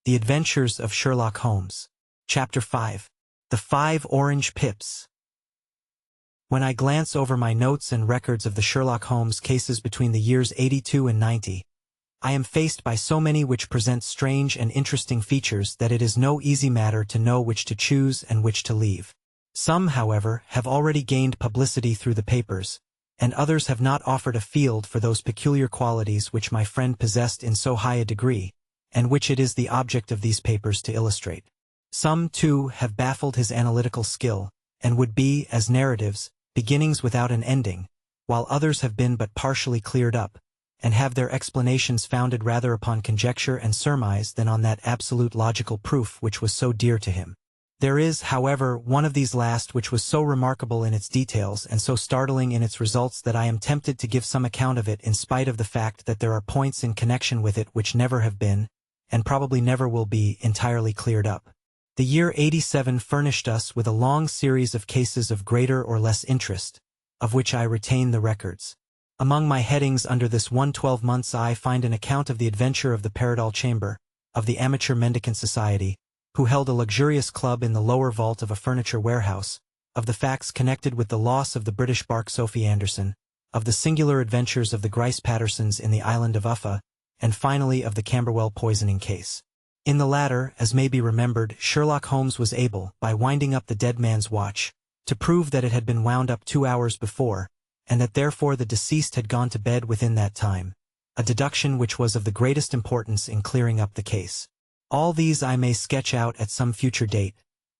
The Adventures of Sherlock Holmes. Chapter 5. The 5 Orange Pips. When I glance over my notes and records of the Sherlock Holmes cases between the years 82 and 90, I am faced by so many which present strange and interesting features that it is no easy matter to know which to choose and which to leave. Some, however, have already gained publicity through the papers, and others have not offered a field for those peculiar qualities which my friend possessed in so high a degree, and which it is the object of these papers to illustrate. Some, too, have baffled his analytical skill, and would be, as narratives, beginnings without an ending, while others have been but partially cleared up, and have their explanations founded rather upon conjecture and surmise than on that absolute logical proof which was so dear to him. There is, however, one of these last which was so remarkable in its details and so startling in its results that I am tempted to give some account of it in spite of the fact that there are points in connection with it which never have been, and probably never will be, entirely cleared up. The year 87 furnished us with a long series of cases of greater or less interest, of which I retain the records. Among my headings under this 112 months I find an account of the adventure of the Paradol Chamber, of the Amateur Mendicant Society, who held a luxurious club in the lower vault of a furniture warehouse, of the facts connected with the loss of the British bark Sophie Anderson, of the singular adventures of the Grice Pattersons in the island of Uffa, and finally of the Camberwell poisoning case. In the latter, as may be remembered, Sherlock Holmes was able, by winding up the dead man's watch, to prove that it had been wound up 2 hours before, and that therefore the deceased had gone to bed within that time, a deduction which was of the greatest importance in clearing up the case. All these I may sketch out at some future date,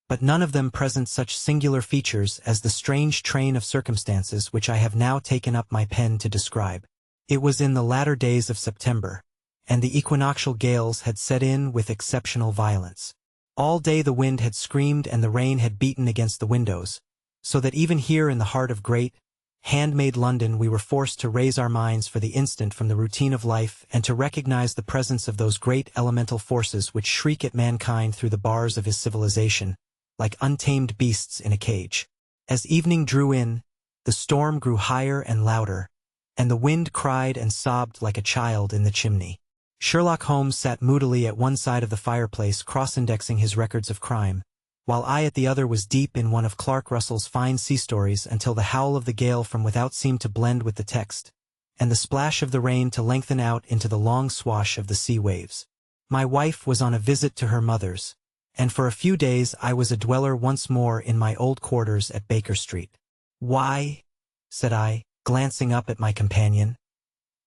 but none of them present such singular features as the strange train of circumstances which I have now taken up my pen to describe. It was in the latter days of September, and the equinoctial gales had set in with exceptional violence. All day the wind had screamed and the rain had beaten against the windows, so that even here in the heart of great, handmade London we were forced to raise our minds for the instant from the routine of life and to recognize the presence of those great elemental forces which shriek at mankind through the bars of his civilization, like untamed beasts in a cage. As evening drew in, the storm grew higher and louder, and the wind cried and sobbed like a child in the chimney. Sherlock Holmes sat moodily at one side of the fireplace cross-indexing his records of crime, while I at the other was deep in one of Clark Russell's fine sea stories until the howl of the gale from without seemed to blend with the text, and the splash of the rain to lengthen out into the long swash of the sea waves. My wife was on a visit to her mother's, and for a few days I was a dweller once more in my old quarters at Baker Street. "Why," said I, glancing up at my companion,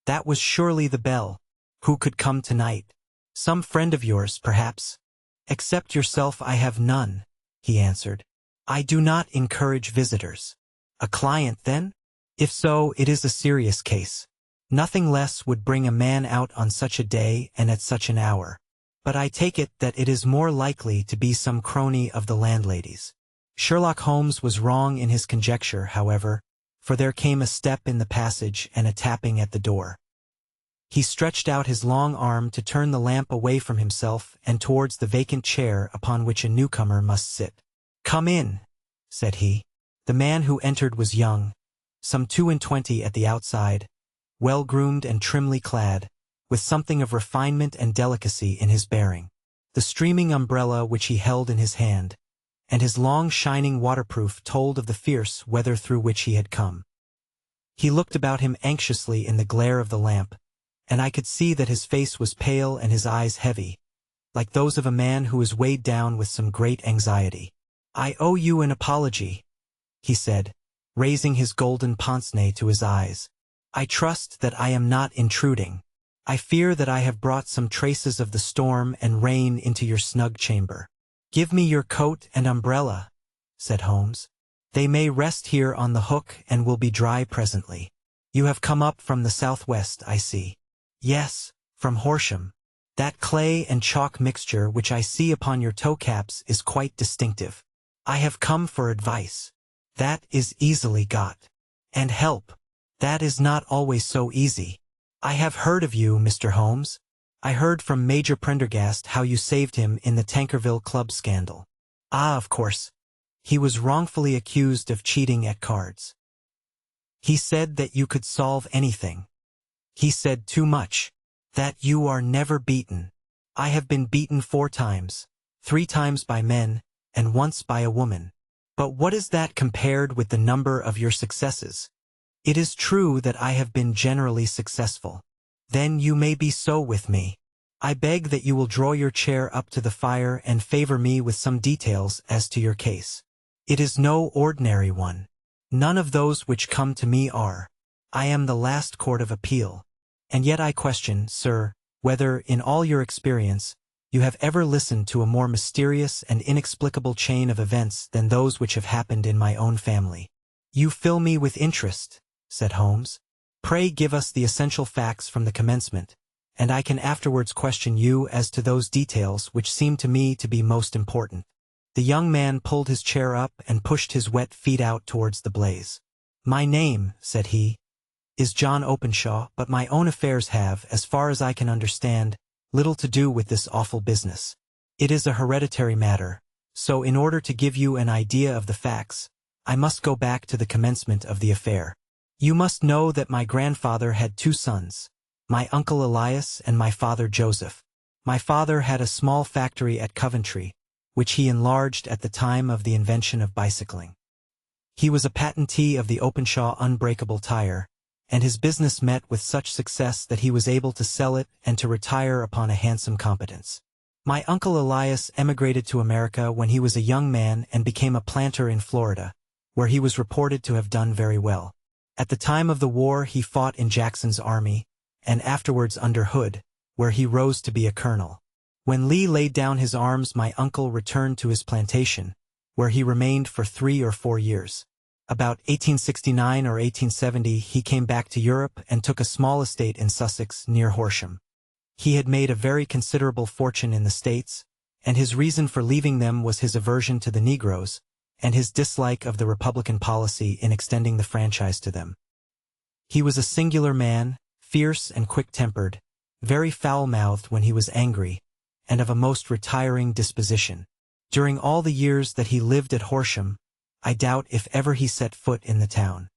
"that was surely the bell. Who could come tonight? Some friend of yours, perhaps?" "Except yourself I have none," he answered. "I do not encourage visitors." "A client, then? If so, it is a serious case. Nothing less would bring a man out on such a day and at such an hour. But I take it that it is more likely to be some crony of the landlady's." Sherlock Holmes was wrong in his conjecture, however, for there came a step in the passage and a tapping at the door. He stretched out his long arm to turn the lamp away from himself and towards the vacant chair upon which a newcomer must sit. "Come in," said he. The man who entered was young, some 22 at the outside, well-groomed and trimly clad, with something of refinement and delicacy in his bearing. The streaming umbrella which he held in his hand, and his long shining waterproof told of the fierce weather through which he had come. He looked about him anxiously in the glare of the lamp, and I could see that his face was pale and his eyes heavy, like those of a man who is weighed down with some great anxiety. "I owe you an apology," he said, raising his golden pince-nez to his eyes. "I trust that I am not intruding. I fear that I have brought some traces of the storm and rain into your snug chamber." "Give me your coat and umbrella," said Holmes. "They may rest here on the hook and will be dry presently. You have come up from the southwest, I see." "Yes, from Horsham. That clay and chalk mixture which I see upon your toe-caps is quite distinctive. I have come for advice. That is easily got. And help. That is not always so easy. I have heard of you, Mr. Holmes. I heard from Major Prendergast how you saved him in the Tankerville Club scandal." "Ah, of course. He was wrongfully accused of cheating at cards. He said that you could solve anything. He said too much. That you are never beaten. I have been beaten 4 times, 3 times by men, and once by a woman. But what is that compared with the number of your successes? It is true that I have been generally successful. Then you may be so with me. I beg that you will draw your chair up to the fire and favor me with some details as to your case. It is no ordinary one. None of those which come to me are. I am the last court of appeal. And yet I question, sir, whether, in all your experience, you have ever listened to a more mysterious and inexplicable chain of events than those which have happened in my own family. You fill me with interest, said Holmes. Pray give us the essential facts from the commencement, and I can afterwards question you as to those details which seem to me to be most important. The young man pulled his chair up and pushed his wet feet out towards the blaze. My name, said he, is John Openshaw, but my own affairs have, as far as I can understand, little to do with this awful business. It is a hereditary matter, so in order to give you an idea of the facts, I must go back to the commencement of the affair. You must know that my grandfather had 2 sons, my uncle Elias and my father Joseph. My father had a small factory at Coventry, which he enlarged at the time of the invention of bicycling. He was a patentee of the Openshaw unbreakable tire, and his business met with such success that he was able to sell it and to retire upon a handsome competence. My uncle Elias emigrated to America when he was a young man and became a planter in Florida, where he was reported to have done very well. At the time of the war he fought in Jackson's army, and afterwards under Hood, where he rose to be a colonel. When Lee laid down his arms, my uncle returned to his plantation, where he remained for 3 or 4 years. About 1869 or 1870 he came back to Europe and took a small estate in Sussex near Horsham. He had made a very considerable fortune in the States, and his reason for leaving them was his aversion to the Negroes, and his dislike of the Republican policy in extending the franchise to them. He was a singular man, fierce and quick-tempered, very foul-mouthed when he was angry, and of a most retiring disposition. During all the years that he lived at Horsham, I doubt if ever he set foot in the town.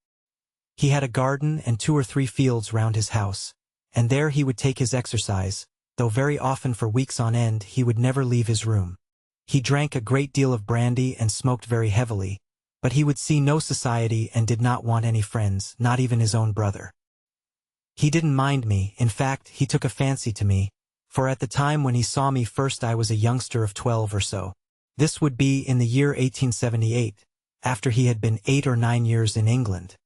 He had a garden and 2 or 3 fields round his house, and there he would take his exercise, though very often for weeks on end he would never leave his room. He drank a great deal of brandy and smoked very heavily, but he would see no society and did not want any friends, not even his own brother. He didn't mind me, in fact, he took a fancy to me, for at the time when he saw me first I was a youngster of 12 or so. This would be in the year 1878, after he had been 8 or 9 years in England.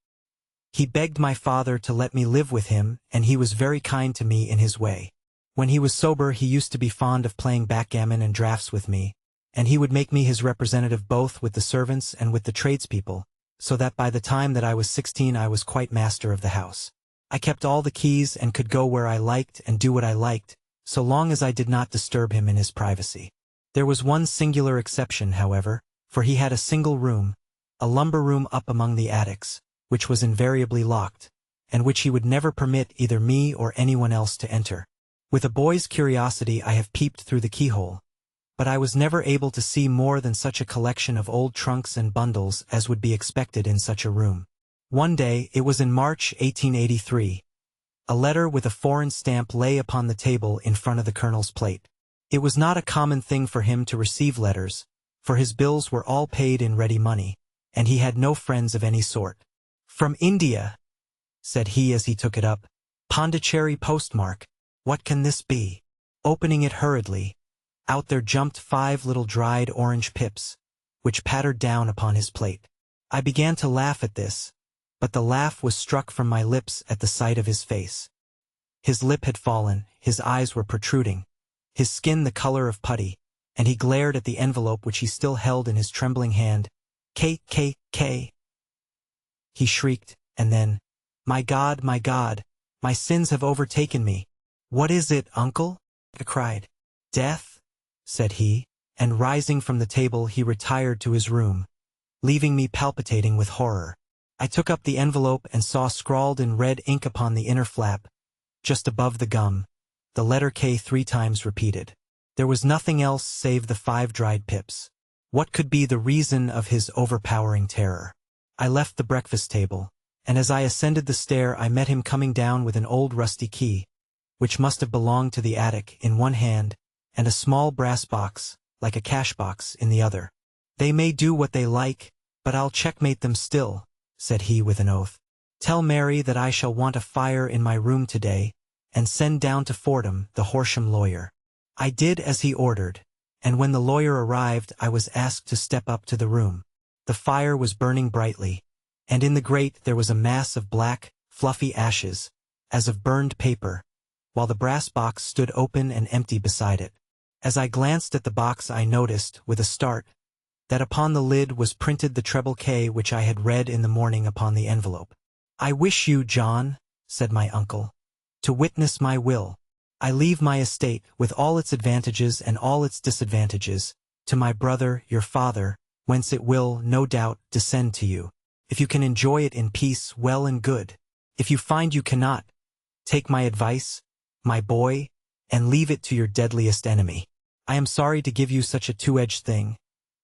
He begged my father to let me live with him, and he was very kind to me in his way. When he was sober he used to be fond of playing backgammon and draughts with me, and he would make me his representative both with the servants and with the tradespeople, so that by the time that I was 16 I was quite master of the house. I kept all the keys and could go where I liked and do what I liked, so long as I did not disturb him in his privacy. There was one singular exception, however, for he had a single room, a lumber room up among the attics, which was invariably locked, and which he would never permit either me or anyone else to enter. With a boy's curiosity I have peeped through the keyhole, but I was never able to see more than such a collection of old trunks and bundles as would be expected in such a room. One day, it was in March 1883, a letter with a foreign stamp lay upon the table in front of the colonel's plate. It was not a common thing for him to receive letters, for his bills were all paid in ready money, and he had no friends of any sort. "From India," said he as he took it up. "Pondicherry postmark. What can this be?" Opening it hurriedly, out there jumped 5 little dried orange pips, which pattered down upon his plate. I began to laugh at this, but the laugh was struck from my lips at the sight of his face. His lip had fallen, his eyes were protruding, his skin the color of putty, and he glared at the envelope which he still held in his trembling hand. "K, K, K!" he shrieked, and then, my God, my sins have overtaken me." "What is it, uncle?" I cried. "Death," said he, and rising from the table he retired to his room, leaving me palpitating with horror. I took up the envelope and saw scrawled in red ink upon the inner flap, just above the gum, the letter K 3 times repeated. There was nothing else save the 5 dried pips. What could be the reason of his overpowering terror? I left the breakfast table, and as I ascended the stair I met him coming down with an old rusty key, which must have belonged to the attic, in one hand, and a small brass box, like a cash box, in the other. "They may do what they like, but I'll checkmate them still," said he with an oath. "Tell Mary that I shall want a fire in my room today, and send down to Fordham the Horsham lawyer." I did as he ordered, and when the lawyer arrived I was asked to step up to the room. The fire was burning brightly, and in the grate there was a mass of black, fluffy ashes, as of burned paper, while the brass box stood open and empty beside it. As I glanced at the box I noticed, with a start, that upon the lid was printed the treble K which I had read in the morning upon the envelope. "I wish you, John," said my uncle, "to witness my will. I leave my estate, with all its advantages and all its disadvantages, to my brother, your father, whence it will, no doubt, descend to you. If you can enjoy it in peace, well and good. If you find you cannot, take my advice, my boy, and leave it to your deadliest enemy. I am sorry to give you such a two-edged thing,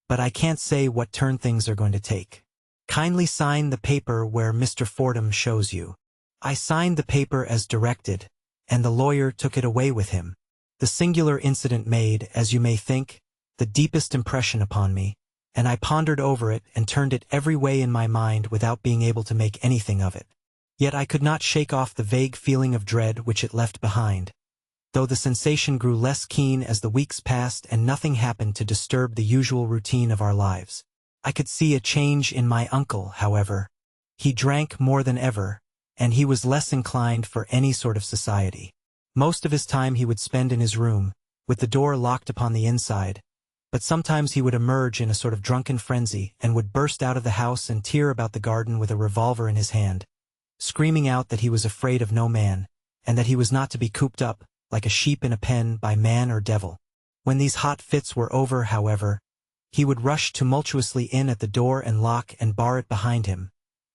but I can't say what turn things are going to take. Kindly sign the paper where Mr. Fordham shows you." I signed the paper as directed, and the lawyer took it away with him. The singular incident made, as you may think, the deepest impression upon me, and I pondered over it and turned it every way in my mind without being able to make anything of it. Yet I could not shake off the vague feeling of dread which it left behind, though the sensation grew less keen as the weeks passed and nothing happened to disturb the usual routine of our lives. I could see a change in my uncle, however. He drank more than ever, and he was less inclined for any sort of society. Most of his time he would spend in his room, with the door locked upon the inside, but sometimes he would emerge in a sort of drunken frenzy and would burst out of the house and tear about the garden with a revolver in his hand, screaming out that he was afraid of no man, and that he was not to be cooped up, like a sheep in a pen, by man or devil. When these hot fits were over, however, he would rush tumultuously in at the door and lock and bar it behind him,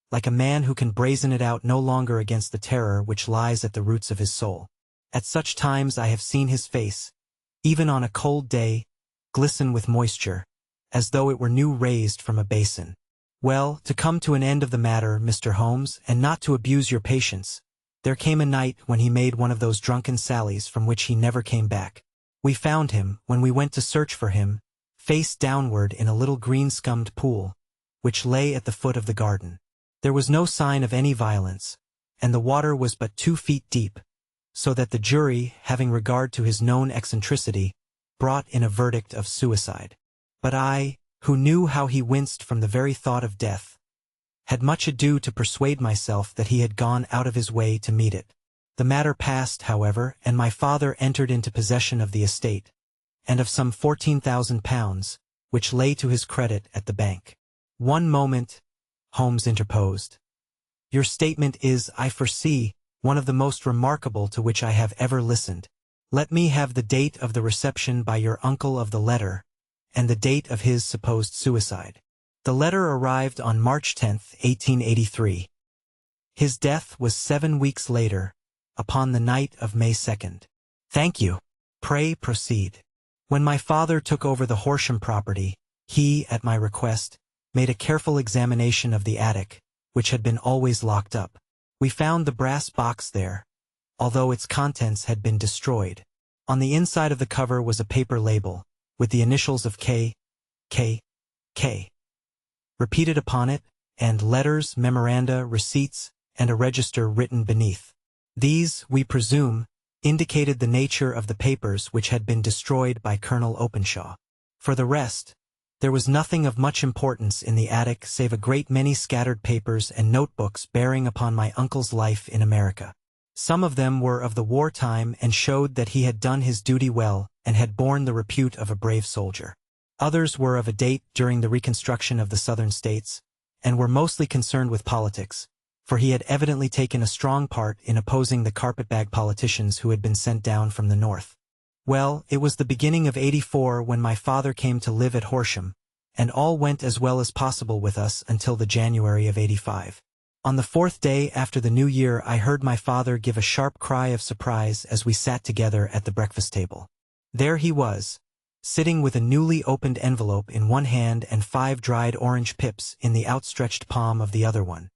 like a man who can brazen it out no longer against the terror which lies at the roots of his soul. At such times I have seen his face, even on a cold day, glisten with moisture, as though it were new raised from a basin. Well, to come to an end of the matter, Mr. Holmes, and not to abuse your patience, there came a night when he made one of those drunken sallies from which he never came back. We found him, when we went to search for him, face downward in a little green-scummed pool, which lay at the foot of the garden. There was no sign of any violence, and the water was but 2 feet deep, so that the jury, having regard to his known eccentricity, brought in a verdict of suicide. But I, who knew how he winced from the very thought of death, had much ado to persuade myself that he had gone out of his way to meet it. The matter passed, however, and my father entered into possession of the estate, and of some £14,000, which lay to his credit at the bank. "One moment," Holmes interposed. "Your statement is, I foresee, one of the most remarkable to which I have ever listened. Let me have the date of the reception by your uncle of the letter, and the date of his supposed suicide." The letter arrived on March 10, 1883. His death was 7 weeks later, upon the night of May 2nd. "Thank you. Pray proceed." When my father took over the Horsham property, he, at my request, made a careful examination of the attic, which had been always locked up. We found the brass box there, although its contents had been destroyed. On the inside of the cover was a paper label, with the initials of K, K, K, repeated upon it, and letters, memoranda, receipts, and a register written beneath. These, we presume, indicated the nature of the papers which had been destroyed by Colonel Openshaw. For the rest, there was nothing of much importance in the attic save a great many scattered papers and notebooks bearing upon my uncle's life in America. Some of them were of the wartime and showed that he had done his duty well and had borne the repute of a brave soldier. Others were of a date during the reconstruction of the Southern states, and were mostly concerned with politics, for he had evidently taken a strong part in opposing the carpetbag politicians who had been sent down from the north. Well, it was the beginning of '84 when my father came to live at Horsham, and all went as well as possible with us until the January of '85. On the 4th day after the New Year I heard my father give a sharp cry of surprise as we sat together at the breakfast table. There he was, sitting with a newly opened envelope in one hand and 5 dried orange pips in the outstretched palm of the other one.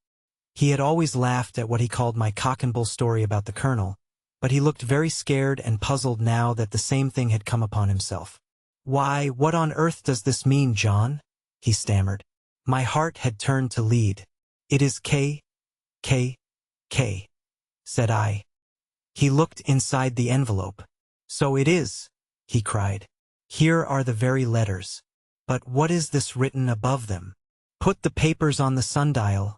He had always laughed at what he called my cock and bull story about the colonel, but he looked very scared and puzzled now that the same thing had come upon himself. "Why, what on earth does this mean, John?" he stammered. My heart had turned to lead. "It is K, said I. He looked inside the envelope. "So it is," he cried. "Here are the very letters. But what is this written above them?" "Put the papers on the sundial,"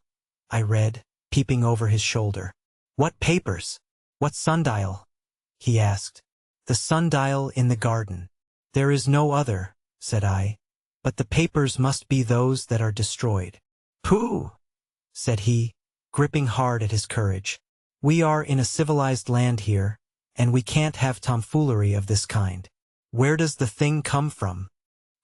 I read, peeping over his shoulder. "What papers? What sundial?" he asked. "The sundial in the garden. There is no other," said I. "But the papers must be those that are destroyed." "Pooh!" said he, gripping hard at his courage. "We are in a civilized land here, and we can't have tomfoolery of this kind. Where does the thing come from?"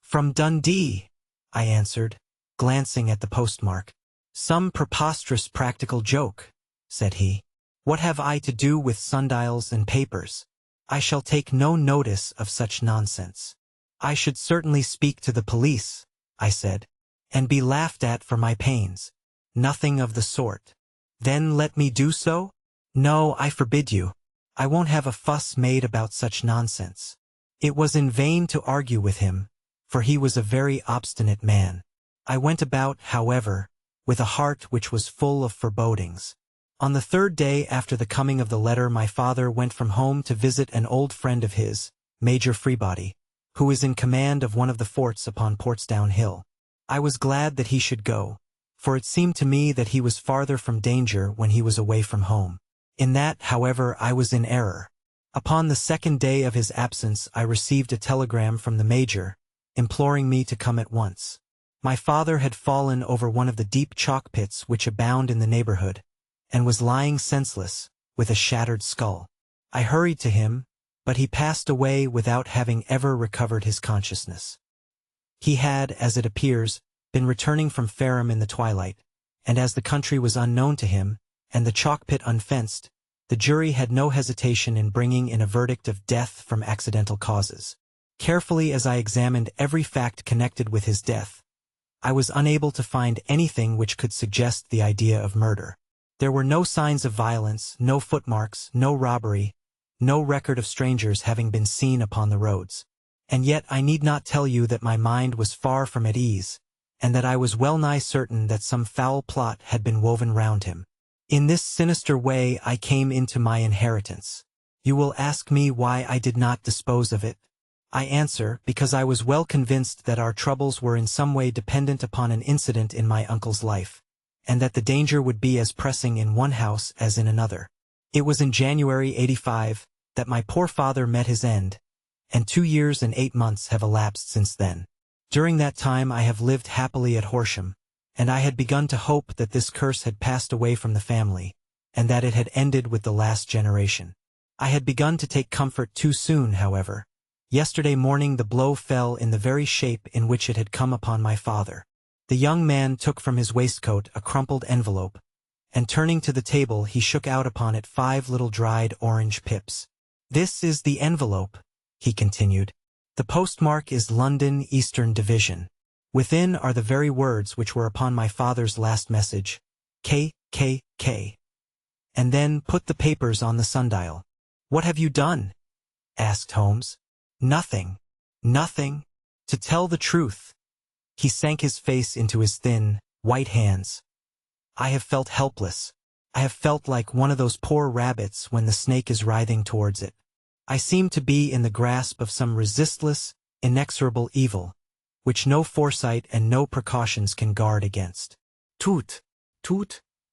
"From Dundee," I answered, glancing at the postmark. "Some preposterous practical joke," said he. "What have I to do with sundials and papers? I shall take no notice of such nonsense." "I should certainly speak to the police," I said, "and be laughed at for my pains." "Nothing of the sort." "Then let me do so?" "No, I forbid you. I won't have a fuss made about such nonsense." It was in vain to argue with him, for he was a very obstinate man. I went about, however, with a heart which was full of forebodings. On the third day after the coming of the letter, my father went from home to visit an old friend of his, Major Freebody, who is in command of one of the forts upon Portsdown Hill. I was glad that he should go, for it seemed to me that he was farther from danger when he was away from home. In that, however, I was in error. Upon the second day of his absence I received a telegram from the Major, imploring me to come at once. My father had fallen over one of the deep chalk pits which abound in the neighborhood, and was lying senseless, with a shattered skull. I hurried to him, but he passed away without having ever recovered his consciousness. He had, as it appears, been returning from Fareham in the twilight, and as the country was unknown to him, and the chalk pit unfenced, the jury had no hesitation in bringing in a verdict of death from accidental causes. Carefully as I examined every fact connected with his death, I was unable to find anything which could suggest the idea of murder. There were no signs of violence, no footmarks, no robbery, no record of strangers having been seen upon the roads. And yet I need not tell you that my mind was far from at ease, and that I was well nigh certain that some foul plot had been woven round him. In this sinister way I came into my inheritance. You will ask me why I did not dispose of it. I answer, because I was well convinced that our troubles were in some way dependent upon an incident in my uncle's life, and that the danger would be as pressing in one house as in another. It was in January '85 that my poor father met his end, and 2 years and 8 months have elapsed since then. During that time I have lived happily at Horsham, and I had begun to hope that this curse had passed away from the family, and that it had ended with the last generation. I had begun to take comfort too soon, however. Yesterday morning the blow fell in the very shape in which it had come upon my father. The young man took from his waistcoat a crumpled envelope, and turning to the table he shook out upon it 5 little dried orange pips. "This is the envelope," he continued. "The postmark is London, Eastern Division. Within are the very words which were upon my father's last message, K. And then put the papers on the sundial." "What have you done?" asked Holmes. "Nothing. Nothing. To tell the truth." He sank his face into his thin, white hands. "I have felt helpless. I have felt like one of those poor rabbits when the snake is writhing towards it. I seem to be in the grasp of some resistless, inexorable evil, which no foresight and no precautions can guard against." Tut,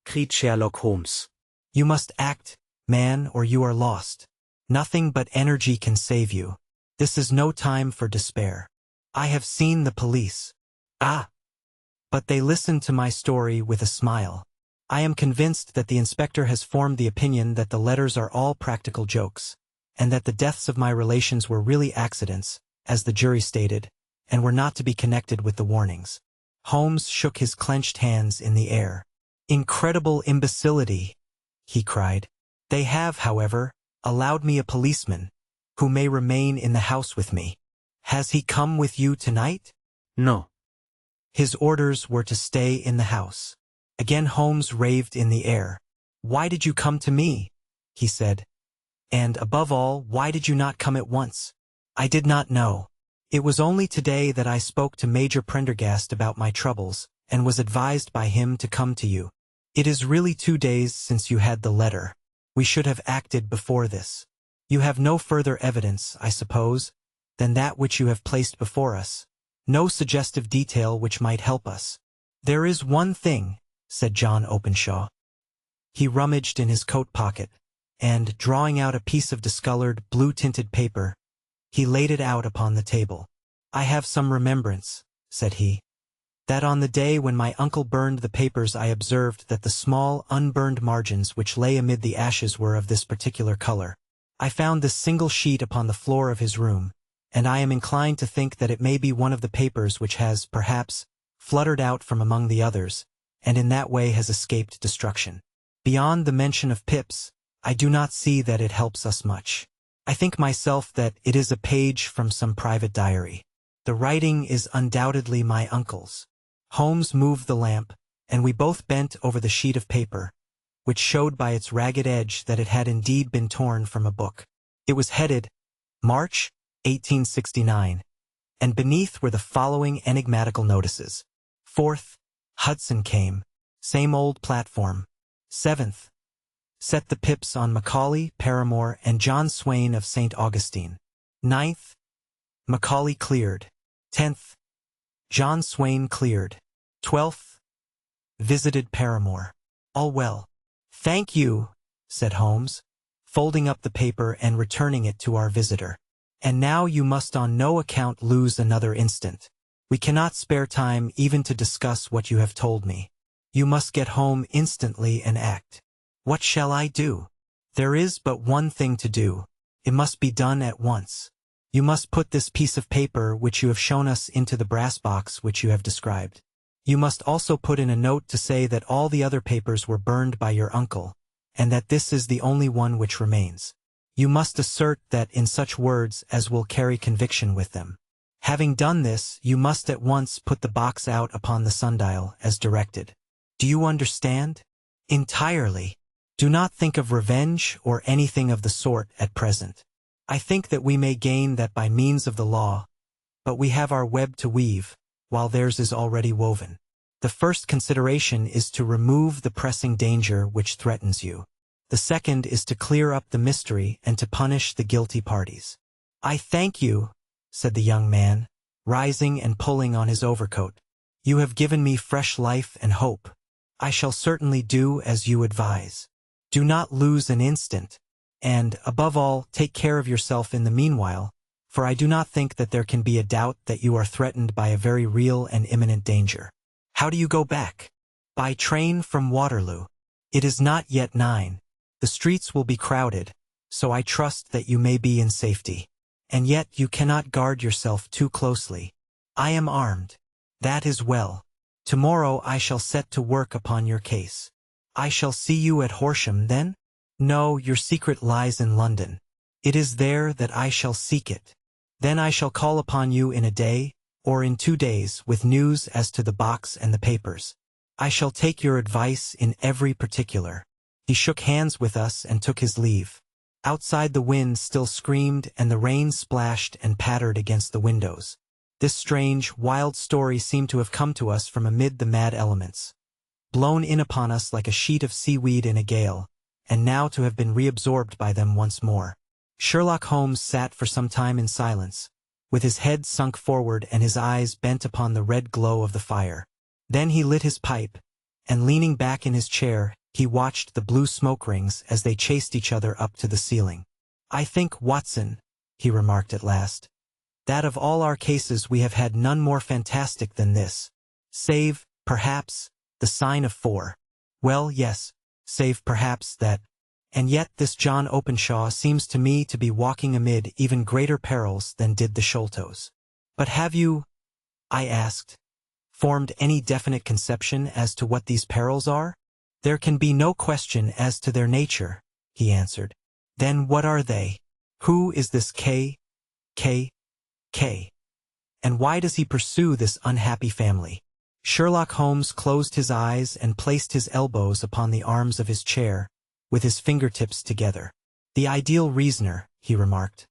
cried Sherlock Holmes. "You must act, man, or you are lost. Nothing but energy can save you. This is no time for despair. I have seen the police. Ah! But they listened to my story with a smile. I am convinced that the inspector has formed the opinion that the letters are all practical jokes, and that the deaths of my relations were really accidents, as the jury stated, and were not to be connected with the warnings." Holmes shook his clenched hands in the air. "Incredible imbecility," he cried. "They have, however, allowed me a policeman, who may remain in the house with me. Has he come with you tonight?" "No." "His orders were to stay in the house." Again Holmes raved in the air. "Why did you come to me?" he said. And, above all, why did you not come at once? I did not know. It was only today that I spoke to Major Prendergast about my troubles, and was advised by him to come to you. It is really 2 days since you had the letter. We should have acted before this. You have no further evidence, I suppose, than that which you have placed before us. No suggestive detail which might help us. There is one thing, said John Openshaw. He rummaged in his coat pocket, and, drawing out a piece of discolored, blue-tinted paper, he laid it out upon the table. I have some remembrance, said he, that on the day when my uncle burned the papers I observed that the small, unburned margins which lay amid the ashes were of this particular color. I found this single sheet upon the floor of his room, and I am inclined to think that it may be one of the papers which has, perhaps, fluttered out from among the others, and in that way has escaped destruction. Beyond the mention of pips, I do not see that it helps us much. I think myself that it is a page from some private diary. The writing is undoubtedly my uncle's. Holmes moved the lamp, and we both bent over the sheet of paper, which showed by its ragged edge that it had indeed been torn from a book. It was headed, March, 1869, and beneath were the following enigmatical notices. 4th, Hudson came, same old platform. 7th, set the pips on Macaulay, Paramore, and John Swain of St. Augustine. 9th, Macaulay cleared. 10th, John Swain cleared. 12th, visited Paramore. All well. Thank you, said Holmes, folding up the paper and returning it to our visitor. And now you must on no account lose another instant. We cannot spare time even to discuss what you have told me. You must get home instantly and act. What shall I do? There is but one thing to do. It must be done at once. You must put this piece of paper which you have shown us into the brass box which you have described. You must also put in a note to say that all the other papers were burned by your uncle, and that this is the only one which remains. You must assert that in such words as will carry conviction with them. Having done this, you must at once put the box out upon the sundial as directed. Do you understand? Entirely. Do not think of revenge or anything of the sort at present. I think that we may gain that by means of the law, but we have our web to weave, while theirs is already woven. The first consideration is to remove the pressing danger which threatens you. The second is to clear up the mystery and to punish the guilty parties. I thank you, said the young man, rising and pulling on his overcoat. You have given me fresh life and hope. I shall certainly do as you advise. Do not lose an instant, and, above all, take care of yourself in the meanwhile, for I do not think that there can be a doubt that you are threatened by a very real and imminent danger. How do you go back? By train from Waterloo. It is not yet 9. The streets will be crowded, so I trust that you may be in safety. And yet you cannot guard yourself too closely. I am armed. That is well. Tomorrow I shall set to work upon your case. I shall see you at Horsham then? No, your secret lies in London. It is there that I shall seek it. Then I shall call upon you in a day, or in 2 days, with news as to the box and the papers. I shall take your advice in every particular. He shook hands with us and took his leave. Outside the wind still screamed and the rain splashed and pattered against the windows. This strange, wild story seemed to have come to us from amid the mad elements, blown in upon us like a sheet of seaweed in a gale, and now to have been reabsorbed by them once more. Sherlock Holmes sat for some time in silence, with his head sunk forward and his eyes bent upon the red glow of the fire. Then he lit his pipe, and leaning back in his chair, he watched the blue smoke rings as they chased each other up to the ceiling. I think, Watson, he remarked at last, that of all our cases we have had none more fantastic than this, save, perhaps, the sign of 4. Well, yes, save perhaps that. And yet this John Openshaw seems to me to be walking amid even greater perils than did the Sholtos. But have you, I asked, formed any definite conception as to what these perils are? There can be no question as to their nature, he answered. Then what are they? Who is this K? And why does he pursue this unhappy family? Sherlock Holmes closed his eyes and placed his elbows upon the arms of his chair, with his fingertips together. The ideal reasoner, he remarked,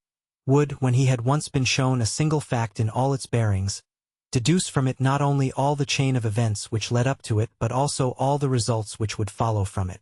would, when he had once been shown a single fact in all its bearings, deduce from it not only all the chain of events which led up to it but also all the results which would follow from it.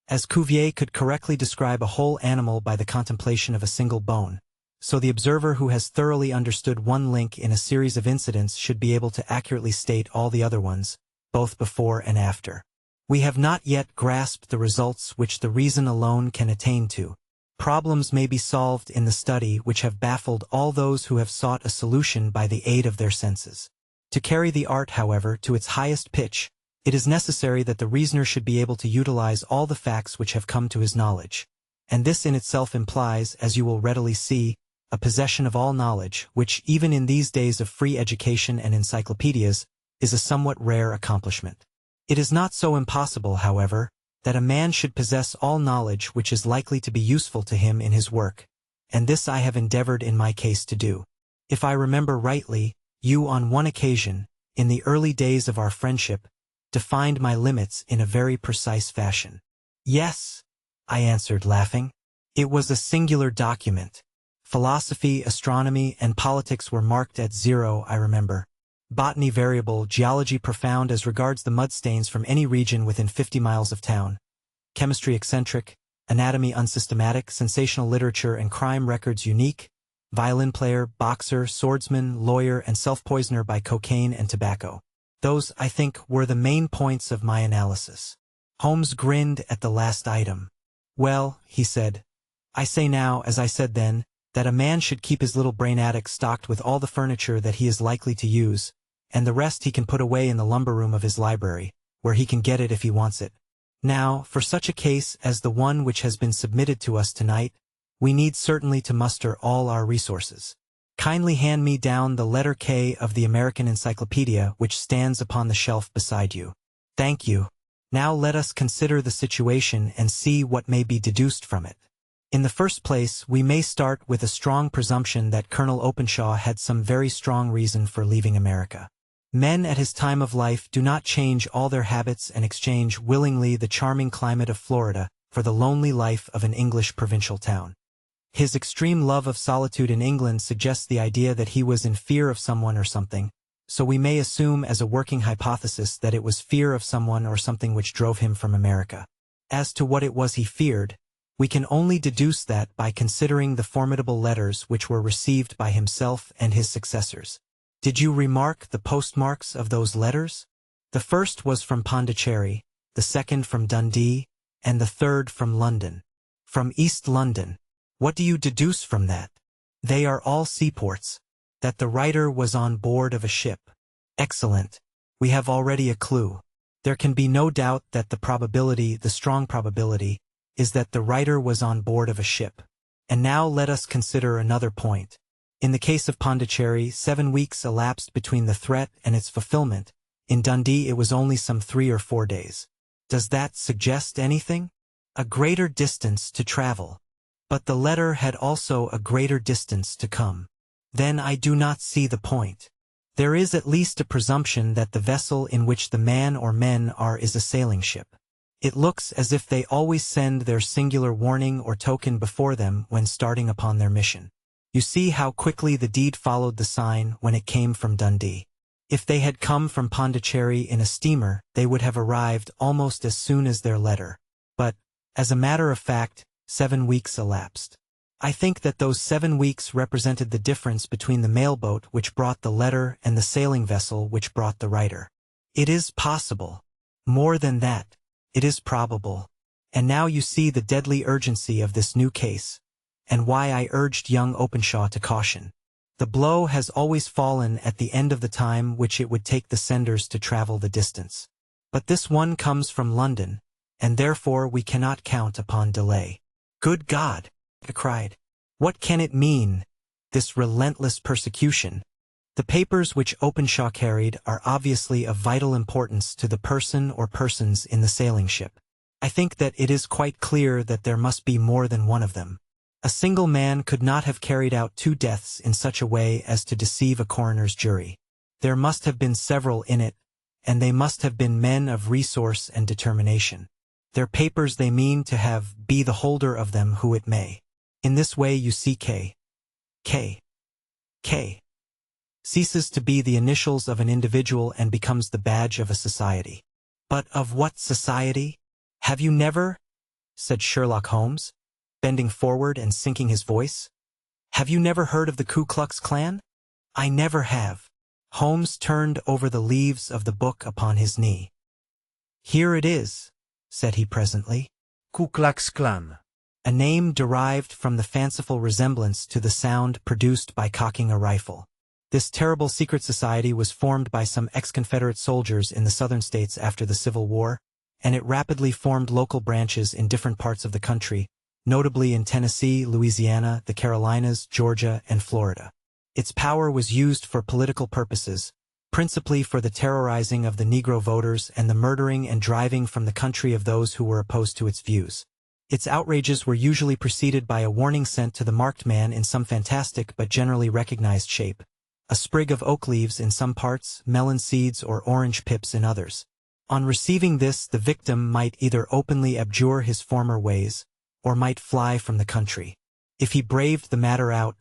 As Cuvier could correctly describe a whole animal by the contemplation of a single bone, so the observer who has thoroughly understood one link in a series of incidents should be able to accurately state all the other ones, both before and after. We have not yet grasped the results which the reason alone can attain to. Problems may be solved in the study which have baffled all those who have sought a solution by the aid of their senses. To carry the art, however, to its highest pitch, it is necessary that the reasoner should be able to utilize all the facts which have come to his knowledge, and this in itself implies, as you will readily see, a possession of all knowledge, which, even in these days of free education and encyclopedias, is a somewhat rare accomplishment. It is not so impossible, however, that a man should possess all knowledge which is likely to be useful to him in his work, and this I have endeavored in my case to do. If I remember rightly, you on one occasion, in the early days of our friendship, defined my limits in a very precise fashion. Yes, I answered, laughing. It was a singular document. Philosophy, astronomy, and politics were marked at 0, I remember. Botany variable, geology profound as regards the mudstains from any region within 50 miles of town. Chemistry eccentric, anatomy unsystematic, sensational literature and crime records unique, violin player, boxer, swordsman, lawyer, and self-poisoner by cocaine and tobacco. Those, I think, were the main points of my analysis. Holmes grinned at the last item. Well, he said, I say now, as I said then, that a man should keep his little brain attic stocked with all the furniture that he is likely to use, and the rest he can put away in the lumber room of his library, where he can get it if he wants it. Now, for such a case as the one which has been submitted to us tonight, we need certainly to muster all our resources. Kindly hand me down the letter K of the American Encyclopedia which stands upon the shelf beside you. Thank you. Now let us consider the situation and see what may be deduced from it. In the first place, we may start with a strong presumption that Colonel Openshaw had some very strong reason for leaving America. Men at his time of life do not change all their habits and exchange willingly the charming climate of Florida for the lonely life of an English provincial town. His extreme love of solitude in England suggests the idea that he was in fear of someone or something, so we may assume as a working hypothesis that it was fear of someone or something which drove him from America. As to what it was he feared, we can only deduce that by considering the formidable letters which were received by himself and his successors. Did you remark the postmarks of those letters? The first was from Pondicherry, the second from Dundee, and the third from London. From East London. What do you deduce from that? They are all seaports. That the writer was on board of a ship. Excellent. We have already a clue. There can be no doubt that the strong probability, is that the writer was on board of a ship. And now let us consider another point. In the case of Pondicherry, 7 weeks elapsed between the threat and its fulfillment. In Dundee it was only some 3 or 4 days. Does that suggest anything? A greater distance to travel. But the letter had also a greater distance to come. Then I do not see the point. There is at least a presumption that the vessel in which the man or men are is a sailing ship. It looks as if they always send their singular warning or token before them when starting upon their mission. You see how quickly the deed followed the sign when it came from Dundee. If they had come from Pondicherry in a steamer, they would have arrived almost as soon as their letter. But, as a matter of fact, 7 weeks elapsed. I think that those 7 weeks represented the difference between the mailboat which brought the letter and the sailing vessel which brought the writer. It is possible. More than that, it is probable. And now you see the deadly urgency of this new case, and why I urged young Openshaw to caution. The blow has always fallen at the end of the time which it would take the senders to travel the distance. But this one comes from London, and therefore we cannot count upon delay. Good God! I cried. What can it mean, this relentless persecution? The papers which Openshaw carried are obviously of vital importance to the person or persons in the sailing ship. I think that it is quite clear that there must be more than one of them. A single man could not have carried out 2 deaths in such a way as to deceive a coroner's jury. There must have been several in it, and they must have been men of resource and determination. Their papers they mean to have be the holder of them who it may. In this way you see K ceases to be the initials of an individual and becomes the badge of a society. But of what society? Have you never? Said Sherlock Holmes, bending forward and sinking his voice. Have you never heard of the Ku Klux Klan? I never have. Holmes turned over the leaves of the book upon his knee. Here it is, said he presently. Ku Klux Klan. A name derived from the fanciful resemblance to the sound produced by cocking a rifle. This terrible secret society was formed by some ex-Confederate soldiers in the southern states after the Civil War, and it rapidly formed local branches in different parts of the country, notably in Tennessee, Louisiana, the Carolinas, Georgia, and Florida. Its power was used for political purposes, principally for the terrorizing of the Negro voters and the murdering and driving from the country of those who were opposed to its views. Its outrages were usually preceded by a warning sent to the marked man in some fantastic but generally recognized shape. A sprig of oak leaves in some parts, melon seeds or orange pips in others. On receiving this, the victim might either openly abjure his former ways, or might fly from the country. If he braved the matter out,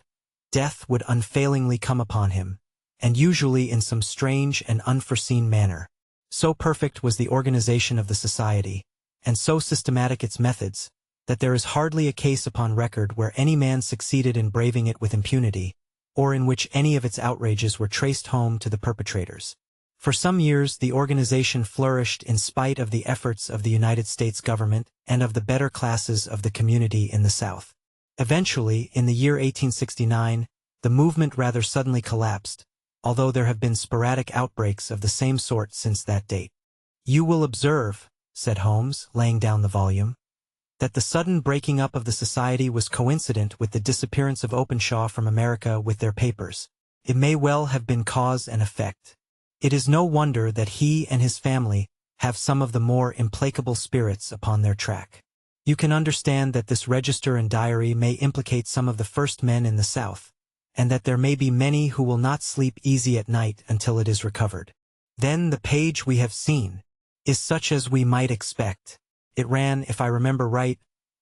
death would unfailingly come upon him, and usually in some strange and unforeseen manner. So perfect was the organization of the society, and so systematic its methods, that there is hardly a case upon record where any man succeeded in braving it with impunity, or in which any of its outrages were traced home to the perpetrators. For some years the organization flourished in spite of the efforts of the United States government and of the better classes of the community in the South. Eventually, in the year 1869, the movement rather suddenly collapsed, although there have been sporadic outbreaks of the same sort since that date. You will observe, said Holmes, laying down the volume, that the sudden breaking up of the society was coincident with the disappearance of Openshaw from America with their papers. It may well have been cause and effect. It is no wonder that he and his family have some of the more implacable spirits upon their track. You can understand that this register and diary may implicate some of the first men in the South, and that there may be many who will not sleep easy at night until it is recovered. Then the page we have seen is such as we might expect. It ran, if I remember right,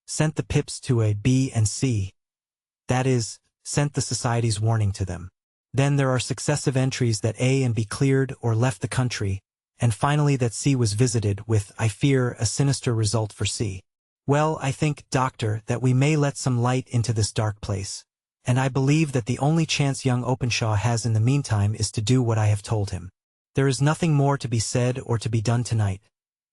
sent the pips to A, B, and C. That is, sent the society's warning to them. Then there are successive entries that A and B cleared or left the country, and finally that C was visited with, I fear, a sinister result for C. Well, I think, Doctor, that we may let some light into this dark place, and I believe that the only chance young Openshaw has in the meantime is to do what I have told him. There is nothing more to be said or to be done tonight.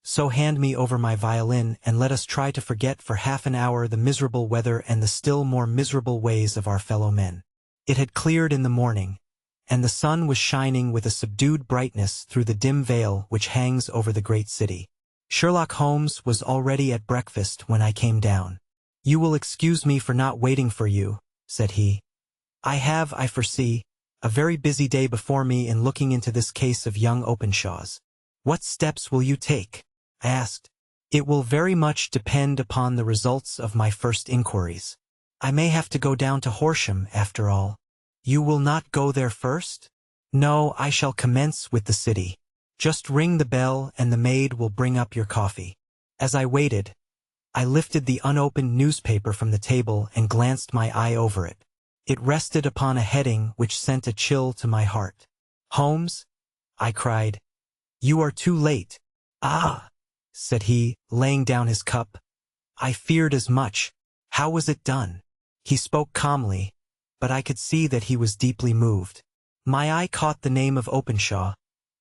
So hand me over my violin and let us try to forget for half an hour the miserable weather and the still more miserable ways of our fellow men. It had cleared in the morning, and the sun was shining with a subdued brightness through the dim veil which hangs over the great city. Sherlock Holmes was already at breakfast when I came down. You will excuse me for not waiting for you, said he. I have, I foresee, a very busy day before me in looking into this case of young Openshaw's. What steps will you take? I asked. It will very much depend upon the results of my first inquiries. I may have to go down to Horsham, after all. You will not go there first? No, I shall commence with the city. Just ring the bell and the maid will bring up your coffee. As I waited, I lifted the unopened newspaper from the table and glanced my eye over it. It rested upon a heading which sent a chill to my heart. Holmes, I cried, you are too late. Ah, said he, laying down his cup. I feared as much. How was it done? He spoke calmly, but I could see that he was deeply moved. My eye caught the name of Openshaw,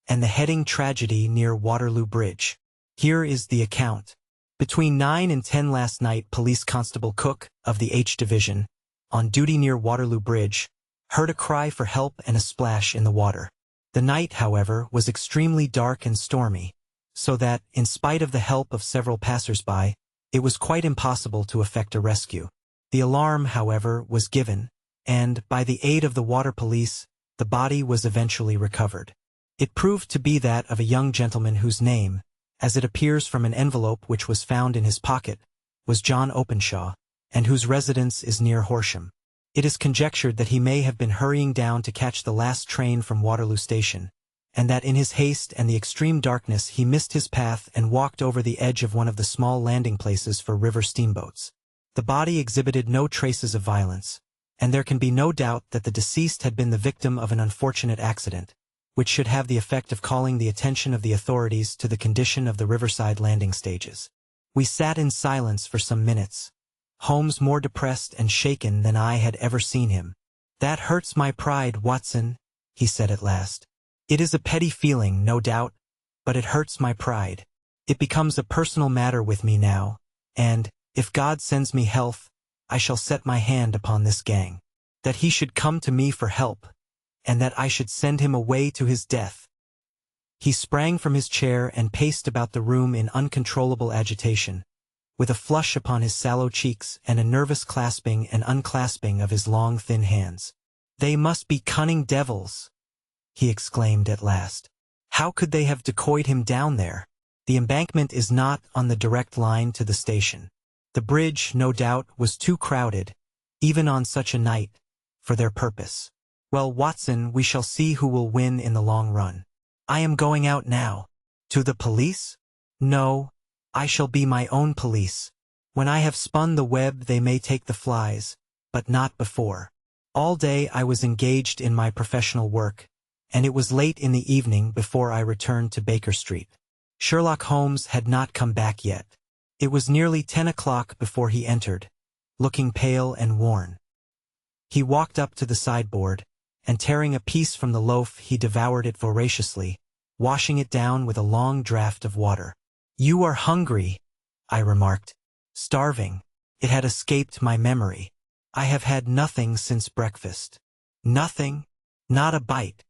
and the heading Tragedy near Waterloo Bridge. Here is the account. Between 9 and 10 last night, Police Constable Cook, of the H Division, on duty near Waterloo Bridge, heard a cry for help and a splash in the water. The night, however, was extremely dark and stormy, so that, in spite of the help of several passers-by, it was quite impossible to effect a rescue. The alarm, however, was given, and, by the aid of the water police, the body was eventually recovered. It proved to be that of a young gentleman whose name, as it appears from an envelope which was found in his pocket, was John Openshaw, and whose residence is near Horsham. It is conjectured that he may have been hurrying down to catch the last train from Waterloo Station, and that in his haste and the extreme darkness he missed his path and walked over the edge of one of the small landing places for river steamboats. The body exhibited no traces of violence, and there can be no doubt that the deceased had been the victim of an unfortunate accident, which should have the effect of calling the attention of the authorities to the condition of the riverside landing stages. We sat in silence for some minutes, Holmes more depressed and shaken than I had ever seen him. "That hurts my pride, Watson," he said at last. "It is a petty feeling, no doubt, but it hurts my pride. It becomes a personal matter with me now, and, if God sends me health, I shall set my hand upon this gang. That he should come to me for help, and that I should send him away to his death." He sprang from his chair and paced about the room in uncontrollable agitation, with a flush upon his sallow cheeks and a nervous clasping and unclasping of his long thin hands. "They must be cunning devils," he exclaimed at last. "How could they have decoyed him down there? The embankment is not on the direct line to the station. The bridge, no doubt, was too crowded, even on such a night, for their purpose. Well, Watson, we shall see who will win in the long run. I am going out now." "To the police?" "No, I shall be my own police. When I have spun the web they may take the flies, but not before. All day I was engaged in my professional work, and it was late in the evening before I returned to Baker Street. Sherlock Holmes had not come back yet. It was nearly 10 o'clock before he entered, looking pale and worn. He walked up to the sideboard, and tearing a piece from the loaf he devoured it voraciously, washing it down with a long draught of water. "You are hungry," I remarked. "Starving." It had escaped my memory. "I have had nothing since breakfast." "Nothing?" "Not a bite."